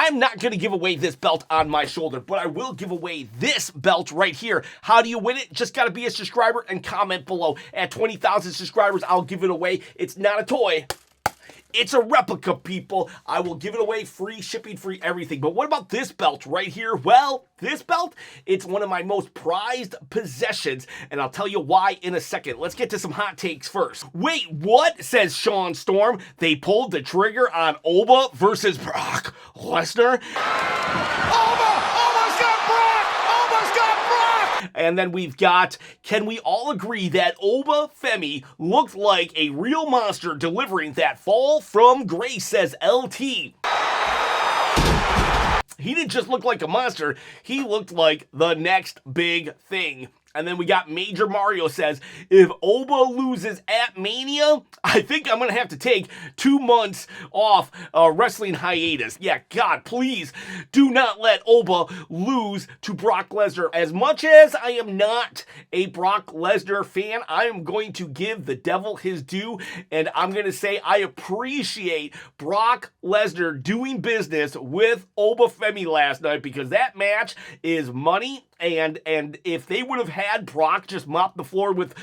I'm not going to give away this belt on my shoulder, but I will give away this belt right here. How do you win it? Just got to be a subscriber and comment below. At 20,000 subscribers, I'll give it away. It's not a toy. It's a replica, people. I will give it away, free shipping, free everything. But what about this belt right here? Well, this belt, it's one of my most prized possessions, and I'll tell you why in a second. Let's get to some hot takes first. Wait, what? Says Sean Storm. They pulled the trigger on Oba versus Brock Lesnar. And then we've got, can we all agree that Oba Femi looked like a real monster delivering that fall from grace, says LT. He didn't just look like a monster, he looked like the next big thing. And then we got Major Mario says, if Oba loses at Mania, I think I'm going to have to take 2 months off wrestling hiatus. Yeah, God, please do not let Oba lose to Brock Lesnar. As much as I am not a Brock Lesnar fan, I am going to give the devil his due. And I'm going to say I appreciate Brock Lesnar doing business with Oba Femi last night, because that match is money. And if they would have had Brock just mop the floor with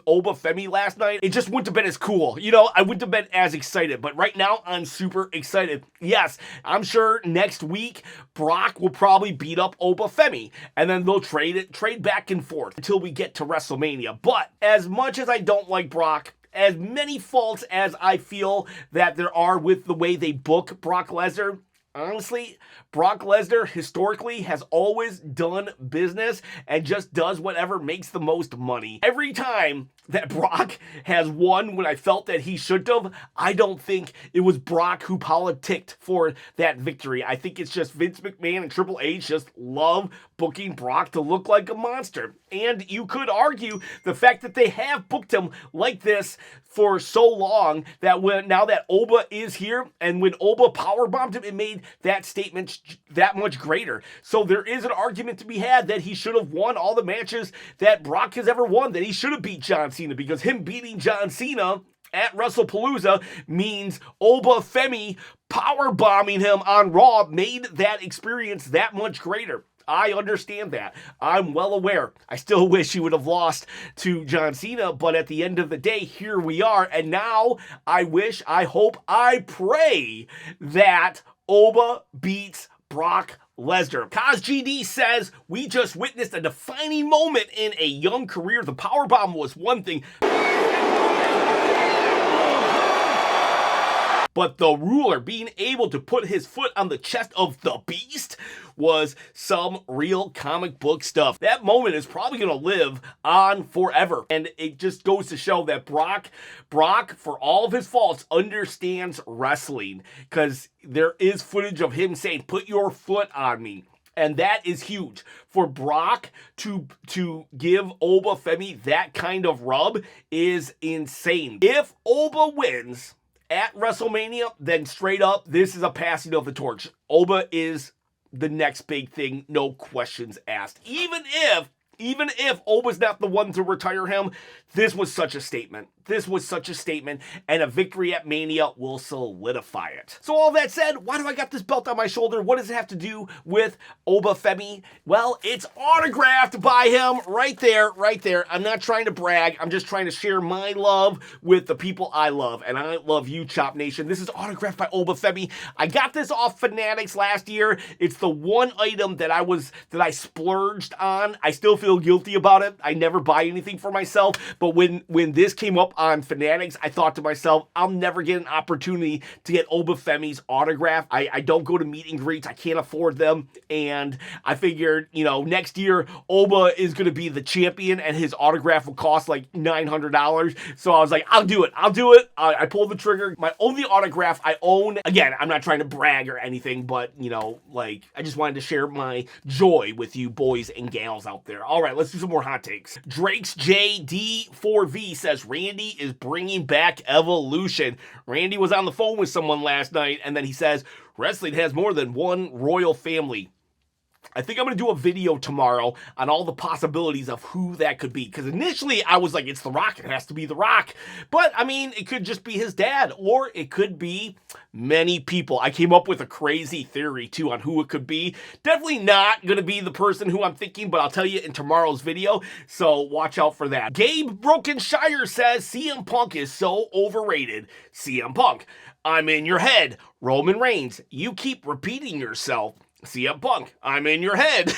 Oba Femi last night, it just wouldn't have been as cool. You know, I wouldn't have been as excited. But right now, I'm super excited. Yes, I'm sure next week, Brock will probably beat up Oba Femi. And then they'll trade back and forth until we get to WrestleMania. But as much as I don't like Brock, as many faults as I feel that there are with the way they book Brock Lesnar, honestly, Brock Lesnar historically has always done business and just does whatever makes the most money. Every time that Brock has won when I felt that he should have, I don't think it was Brock who politicked for that victory. I think it's just Vince McMahon and Triple H just love booking Brock to look like a monster. And you could argue the fact that they have booked him like this for so long that now that Oba is here, and when Oba powerbombed him, it made that statement that much greater. So there is an argument to be had that he should have won all the matches that Brock has ever won, that he should have beat John Cena, because him beating John Cena at WrestlePalooza means Oba Femi powerbombing him on Raw made that experience that much greater. I understand that. I'm well aware. I still wish he would have lost to John Cena, but at the end of the day, here we are. And now I wish, I hope, I pray that Oba beats Brock Lesnar. Kaz GD says, we just witnessed a defining moment in a young career. The powerbomb was one thing, but the ruler being able to put his foot on the chest of the beast was some real comic book stuff. That moment is probably going to live on forever. And it just goes to show that Brock, for all of his faults, understands wrestling, because there is footage of him saying, put your foot on me. And that is huge. For Brock to give Oba Femi that kind of rub is insane. If Oba wins at WrestleMania, then straight up, this is a passing of the torch. Oba is the next big thing, no questions asked. Even if Oba's not the one to retire him, this was such a statement. This was such a statement, and a victory at Mania will solidify it. So all that said, why do I got this belt on my shoulder? What does it have to do with Oba Femi? Well, it's autographed by him right there, right there. I'm not trying to brag. I'm just trying to share my love with the people I love, and I love you, Chop Nation. This is autographed by Oba Femi. I got this off Fanatics last year. It's the one item that I splurged on. I still feel guilty about it. I never buy anything for myself, but when this came up on Fanatics, I thought to myself, I'll never get an opportunity to get Oba Femi's autograph. I don't go to meet and greets. I can't afford them. And I figured, next year, Oba is going to be the champion and his autograph will cost like $900. So I was like, I'll do it. I pulled the trigger. My only autograph I own, again, I'm not trying to brag or anything, but, I just wanted to share my joy with you boys and gals out there. All right, let's do some more hot takes. Drake's JD4V says, Randy is bringing back Evolution. Randy was on the phone with someone last night, and then he says, wrestling has more than one royal family. I think I'm going to do a video tomorrow on all the possibilities of who that could be. Because initially I was like, it's The Rock. It has to be The Rock. But, I mean, it could just be his dad. Or it could be many people. I came up with a crazy theory, too, on who it could be. Definitely not going to be the person who I'm thinking, but I'll tell you in tomorrow's video. So watch out for that. Gabe Brokenshire says, CM Punk is so overrated. CM Punk, I'm in your head. Roman Reigns, you keep repeating yourself. CM Punk, I'm in your head.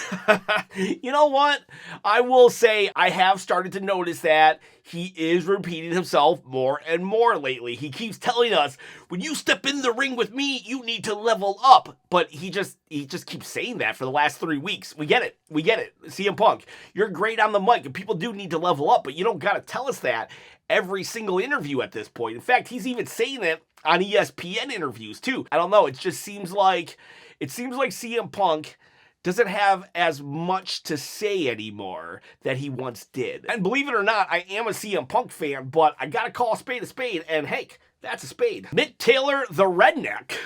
You know what? I will say I have started to notice that he is repeating himself more and more lately. He keeps telling us, when you step in the ring with me, you need to level up. But he just keeps saying that for the last 3 weeks. We get it. CM Punk, you're great on the mic, and people do need to level up, but you don't got to tell us that every single interview at this point. In fact, he's even saying it on ESPN interviews too. I don't know. It just seems like CM Punk doesn't have as much to say anymore that he once did. And believe it or not, I am a CM Punk fan, but I gotta call a spade, and hey, that's a spade. Mick Taylor, the redneck.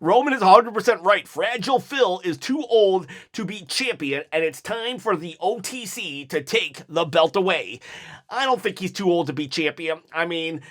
Roman is 100% right. Fragile Phil is too old to be champion, and it's time for the OTC to take the belt away. I don't think he's too old to be champion. I mean,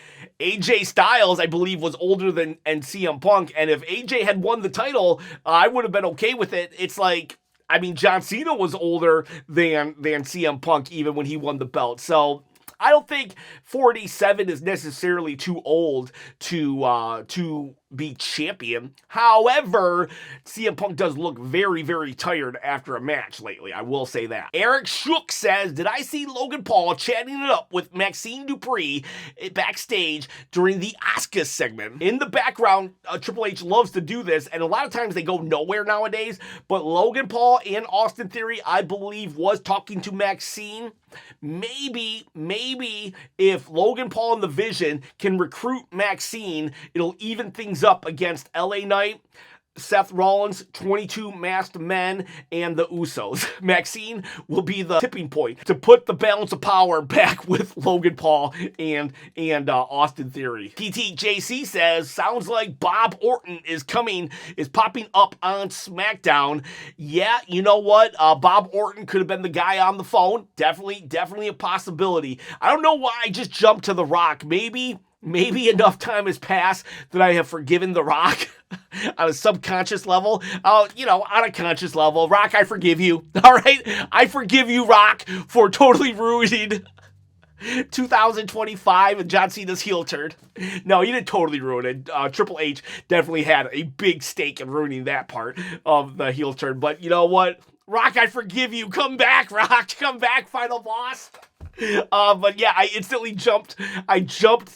AJ Styles, I believe, was older than CM Punk, and if AJ had won the title, I would have been okay with it. It's like, I mean, John Cena was older than CM Punk even when he won the belt. So I don't think 47 is necessarily too old to be champion. However, CM Punk does look very, very tired after a match lately. I will say that. Eric Shook says, did I see Logan Paul chatting it up with Maxine Dupree backstage during the Asuka segment? In the background, Triple H loves to do this, and a lot of times they go nowhere nowadays, but Logan Paul and Austin Theory, I believe, was talking to Maxine. Maybe if Logan Paul and the Vision can recruit Maxine, it'll even things up against LA Knight, Seth Rollins, 22 Masked Men, and the Usos. Maxine will be the tipping point to put the balance of power back with Logan Paul and Austin Theory. TTJC says, sounds like Bob Orton is popping up on SmackDown. Yeah, you know what? Bob Orton could have been the guy on the phone. Definitely a possibility. I don't know why I just jumped to The Rock. Maybe enough time has passed that I have forgiven The Rock on a subconscious level. On a conscious level. Rock, I forgive you. All right? I forgive you, Rock, for totally ruining 2025 and John Cena's heel turn. No, he didn't totally ruin it. Triple H definitely had a big stake in ruining that part of the heel turn. But you know what? Rock, I forgive you. Come back, Rock. Come back, final boss. But yeah, I instantly jumped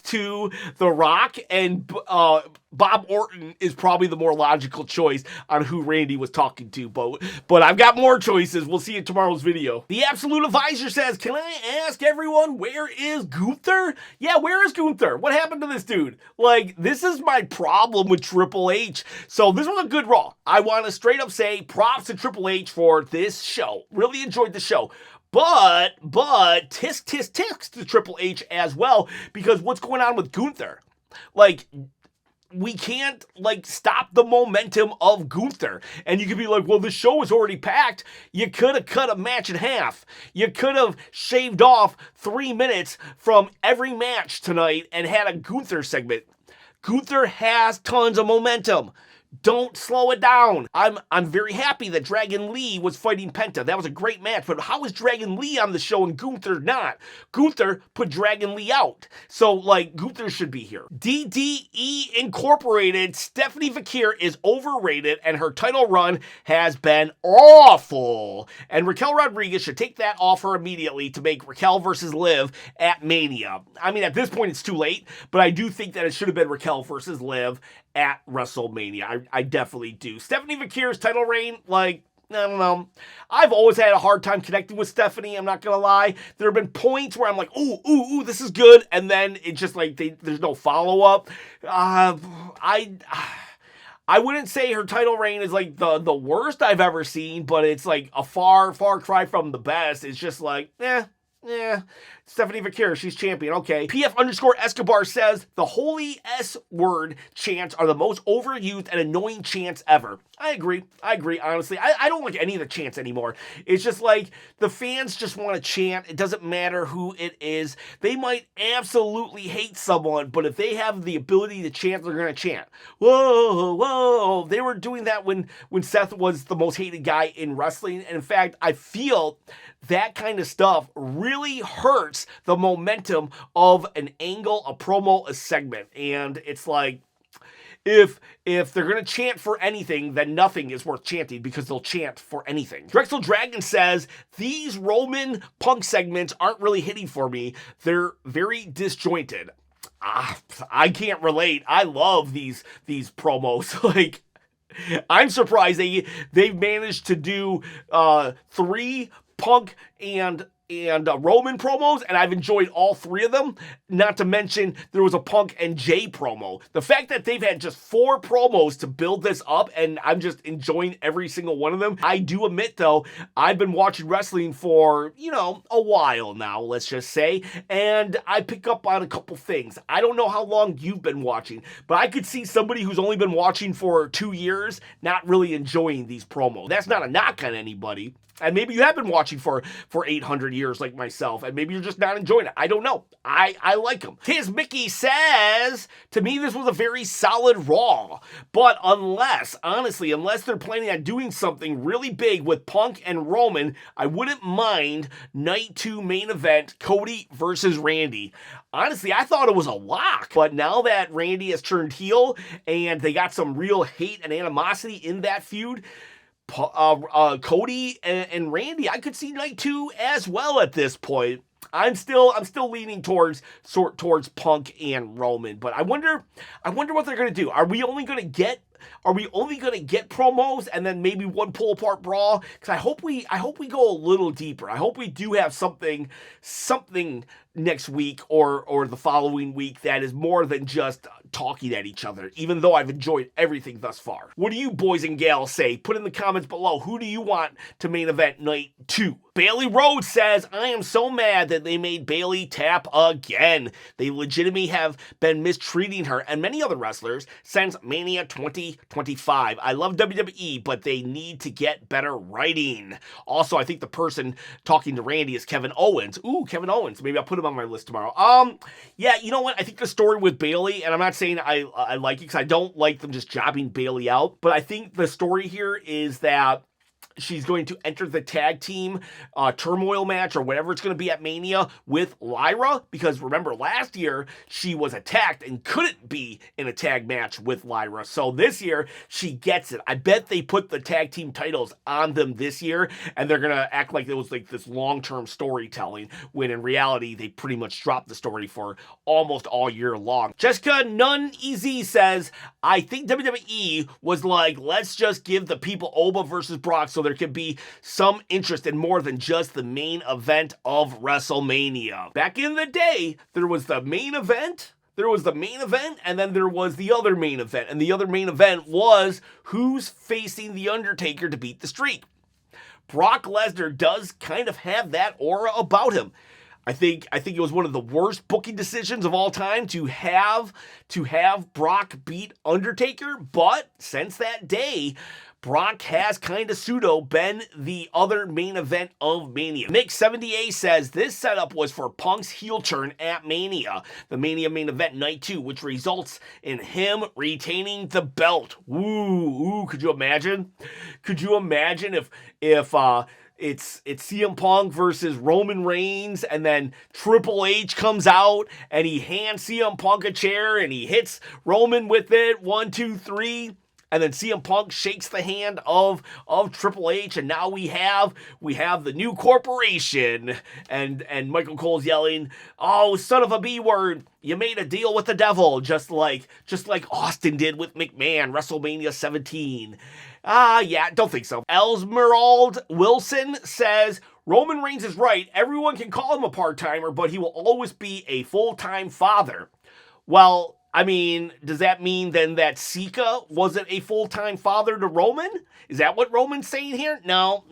to The Rock, and Bob Orton is probably the more logical choice on who Randy was talking to, but I've got more choices. We'll see in tomorrow's video. The Absolute Advisor says, can I ask everyone, where is Gunther? Yeah, where is Gunther? What happened to this dude? Like, this is my problem with Triple H. So this was a good Raw. I want to straight up say props to Triple H for this show. Really enjoyed the show. But tisk to Triple H as well, because what's going on with Gunther? Like, we can't, stop the momentum of Gunther. And you could be like, well, the show is already packed. You could have cut a match in half. You could have shaved off 3 minutes from every match tonight and had a Gunther segment. Gunther has tons of momentum. Don't slow it down. I'm very happy that Dragon Lee was fighting Penta. That was a great match, but how is Dragon Lee on the show and Gunther not? Gunther put Dragon Lee out. So, Gunther should be here. DDE Incorporated, Stephanie Vakir is overrated and her title run has been awful. And Raquel Rodriguez should take that off her immediately to make Raquel versus Liv at Mania. I mean, at this point, it's too late, but I do think that it should have been Raquel versus Liv at WrestleMania. I definitely do. Stephanie Vakir's title reign, I don't know. I've always had a hard time connecting with Stephanie, I'm not gonna lie. There have been points where I'm like, ooh, this is good, and then it's just there's no follow-up. I wouldn't say her title reign is the worst I've ever seen, but it's a far cry from the best. It's just Stephanie Vaquer, she's champion. Okay. PF_Escobar says the holy S word chants are the most overused and annoying chants ever. I agree, honestly. I don't like any of the chants anymore. It's just like the fans just want to chant. It doesn't matter who it is. They might absolutely hate someone, but if they have the ability to chant, they're going to chant. Whoa, whoa. They were doing that when Seth was the most hated guy in wrestling. And in fact, I feel that kind of stuff really hurts the momentum of an angle, a promo, a segment. And it's like, if they're going to chant for anything, then nothing is worth chanting because they'll chant for anything. Drexel Dragon says, these Roman Punk segments aren't really hitting for me. They're very disjointed. I can't relate. I love these promos. Like, I'm surprised they've managed to do 3 Punk and Roman promos, and I've enjoyed all 3 of them. Not to mention, there was a Punk and Jay promo. The fact that they've had just 4 promos to build this up, and I'm just enjoying every single one of them. I do admit, though, I've been watching wrestling for, a while now, let's just say, and I pick up on a couple things. I don't know how long you've been watching, but I could see somebody who's only been watching for 2 years not really enjoying these promos. That's not a knock on anybody. And maybe you have been watching for 800 years like myself, and maybe you're just not enjoying it. I don't know. I like them. Tis Mickey says, to me, this was a very solid Raw. But unless they're planning on doing something really big with Punk and Roman, I wouldn't mind Night 2 main event, Cody versus Randy. Honestly, I thought it was a lock. But now that Randy has turned heel, and they got some real hate and animosity in that feud, Cody and Randy, I could see Night 2 as well at this point. I'm still leaning towards Punk and Roman, but I wonder what they're gonna do. Are we only gonna get promos and then maybe one pull apart brawl? Because I hope we go a little deeper. I hope we do have something next week or the following week that is more than just talking at each other, even though I've enjoyed everything thus far. What do you boys and gals say? Put in the comments below. Who do you want to main event Night 2? Bailey Rhodes says, I am so mad that they made Bayley tap again. They legitimately have been mistreating her and many other wrestlers since Mania 2025. I love WWE, but they need to get better writing. Also, I think the person talking to Randy is Kevin Owens. Ooh, Kevin Owens. Maybe I'll put him on my list tomorrow. Yeah, you know what? I think the story with Bayley, and I'm not saying I like it because I don't like them just jobbing Bayley out, but I think the story here is that she's going to enter the tag team turmoil match or whatever it's going to be at Mania with Lyra, because remember last year she was attacked and couldn't be in a tag match with Lyra. So this year she gets it. I bet they put the tag team titles on them this year and they're going to act like it was like this long-term storytelling when in reality they pretty much dropped the story for almost all year long. Jessica Nunn Easy says, I think WWE was like, let's just give the people Oba versus Brock so there could be some interest in more than just the main event of WrestleMania. Back in the day, there was the main event, and then there was the other main event. And the other main event was who's facing The Undertaker to beat the streak. Brock Lesnar does kind of have that aura about him. I think it was one of the worst booking decisions of all time to have Brock beat Undertaker, but since that day, Brock has kind of pseudo been the other main event of Mania. Nick78 says this setup was for Punk's heel turn at Mania, the Mania main event Night 2, which results in him retaining the belt. Ooh, could you imagine? Could you imagine if it's CM Punk versus Roman Reigns, and then Triple H comes out and he hands CM Punk a chair and he hits Roman with it, 1, 2, 3. And then CM Punk shakes the hand of Triple H, and now we have the new corporation. And Michael Cole's yelling, "Oh, son of a B word! You made a deal with the devil," just like Austin did with McMahon, WrestleMania 17. Yeah, don't think so. Elsmerald Wilson says, Roman Reigns is right. Everyone can call him a part-timer, but he will always be a full-time father. Well, I mean, does that mean then that Sika wasn't a full-time father to Roman? Is that what Roman's saying here? No.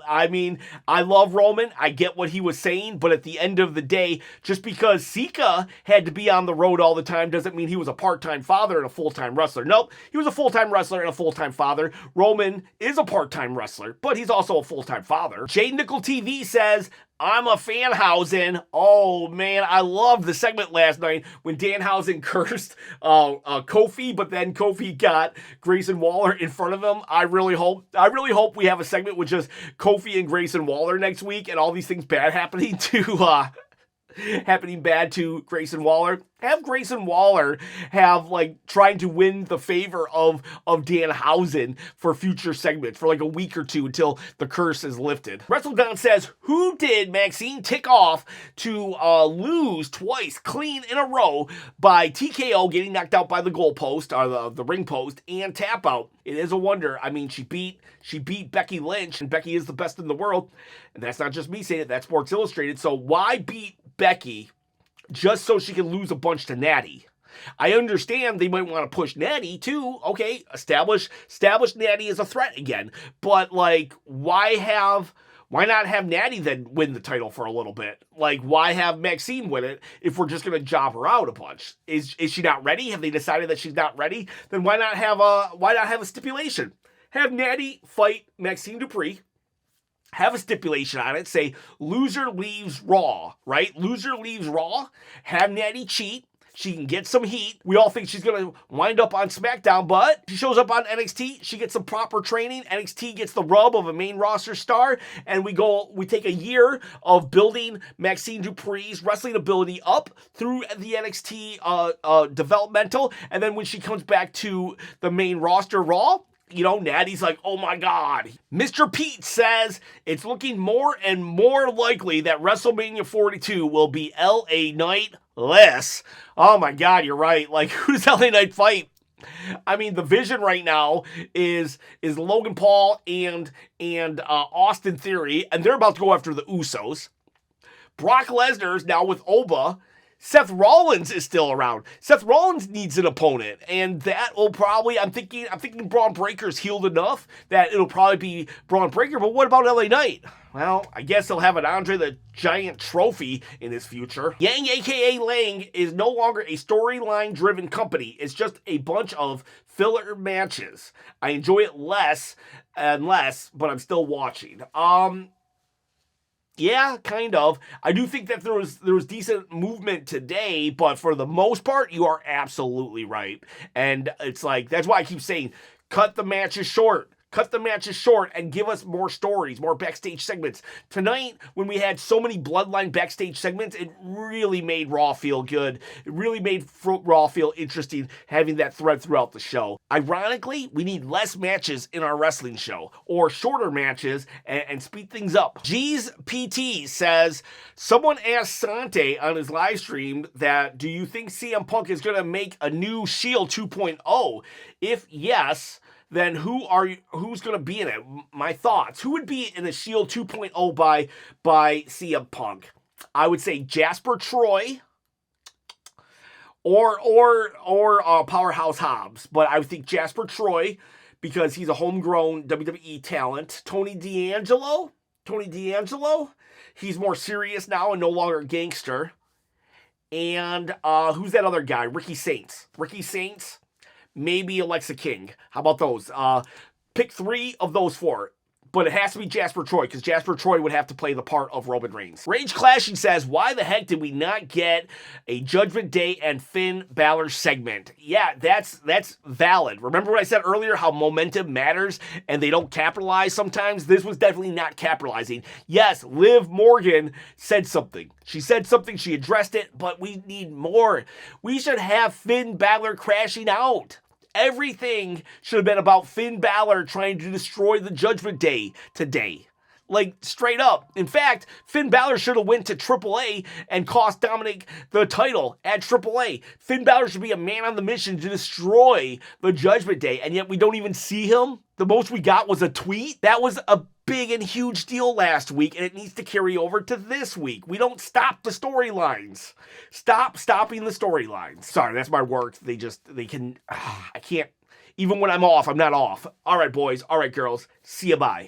I mean, I love Roman. I get what he was saying, but at the end of the day, just because Sika had to be on the road all the time doesn't mean he was a part-time father and a full-time wrestler. Nope, he was a full-time wrestler and a full-time father. Roman is a part-time wrestler, but he's also a full-time father. Jay Nickel TV says, I'm a Fanhausen. Oh, man, I loved the segment last night when Danhausen cursed Kofi, but then Kofi got Grayson Waller in front of him. I really hope we have a segment with just Kofi and Grayson Waller next week and all these things bad happening to Grayson Waller. Have Grayson Waller have, like, trying to win the favor of Danhausen for future segments for like a week or two until the curse is lifted. WrestleDon says, who did Maxine tick off to lose twice clean in a row by TKO getting knocked out by the goalpost, or the ring post, and tap out? It is a wonder. I mean, she beat Becky Lynch, and Becky is the best in the world. And that's not just me saying it, that's Sports Illustrated. So why beat Becky just so she can lose a bunch to Natty? I understand they might want to push Natty too. Okay, establish Natty as a threat again. But like, why not have Natty then win the title for a little bit? Like, why have Maxine win it if we're just gonna job her out a bunch? Is she not ready? Have they decided that she's not ready? Then why not have a stipulation? Have Natty fight Maxine Dupree. Have a stipulation on it. Say, loser leaves Raw, right? Loser leaves Raw. Have Natty cheat. She can get some heat. We all think she's going to wind up on SmackDown, but she shows up on NXT. She gets some proper training. NXT gets the rub of a main roster star, and we take a year of building Maxine Dupree's wrestling ability up through the NXT developmental, and then when she comes back to the main roster Raw, you know, Natty's like, oh my God. Mr. Pete says it's looking more and more likely that WrestleMania 42 will be LA Knight-less. Oh my God, you're right. Like, who does LA Knight fight? I mean, the vision right now is Logan Paul and Austin Theory, and they're about to go after the Usos. Brock Lesnar's now with Oba. Seth Rollins is still around. Seth Rollins needs an opponent, and that will probably, I'm thinking Braun Breaker's healed enough that it'll probably be Braun Breaker, but what about LA Knight? Well, I guess he'll have an Andre the Giant trophy in his future. Yang, aka Lang, is no longer a storyline-driven company. It's just a bunch of filler matches. I enjoy it less and less, but I'm still watching. Yeah, kind of. I do think that there was decent movement today, but for the most part, you are absolutely right. And it's like, that's why I keep saying, cut the matches short. Cut the matches short and give us more stories, more backstage segments. Tonight, when we had so many Bloodline backstage segments, it really made Raw feel good. It really made Raw feel interesting, having that thread throughout the show. Ironically, we need less matches in our wrestling show, or shorter matches, and speed things up. G's PT says, someone asked Sante on his live stream that, do you think CM Punk is going to make a new Shield 2.0? If yes, then who's going to be in it? My thoughts. Who would be in the Shield 2.0 by CM Punk? I would say Jasper Troy or Powerhouse Hobbs, but I would think Jasper Troy because he's a homegrown WWE talent. Tony D'Angelo, he's more serious now and no longer a gangster. And who's that other guy? Ricky Saints. Maybe Alexa King. How about those? Pick 3 of those 4. But it has to be Jasper Troy, because Jasper Troy would have to play the part of Roman Reigns. Rage Clashing says, why the heck did we not get a Judgment Day and Finn Balor segment? Yeah, that's valid. Remember what I said earlier, how momentum matters and they don't capitalize sometimes? This was definitely not capitalizing. Yes, Liv Morgan said something. She said something, she addressed it, but we need more. We should have Finn Balor crashing out. Everything should have been about Finn Balor trying to destroy the Judgment Day today. Like, straight up. In fact, Finn Balor should have went to AAA and cost Dominic the title at AAA. Finn Balor should be a man on the mission to destroy the Judgment Day, and yet we don't even see him. The most we got was a tweet. That was a big and huge deal last week, and it needs to carry over to this week. We don't stop the storylines. Stop stopping the storylines. Sorry, that's my work. I can't, even when I'm off, I'm not off. All right, boys. All right, girls. See ya, bye.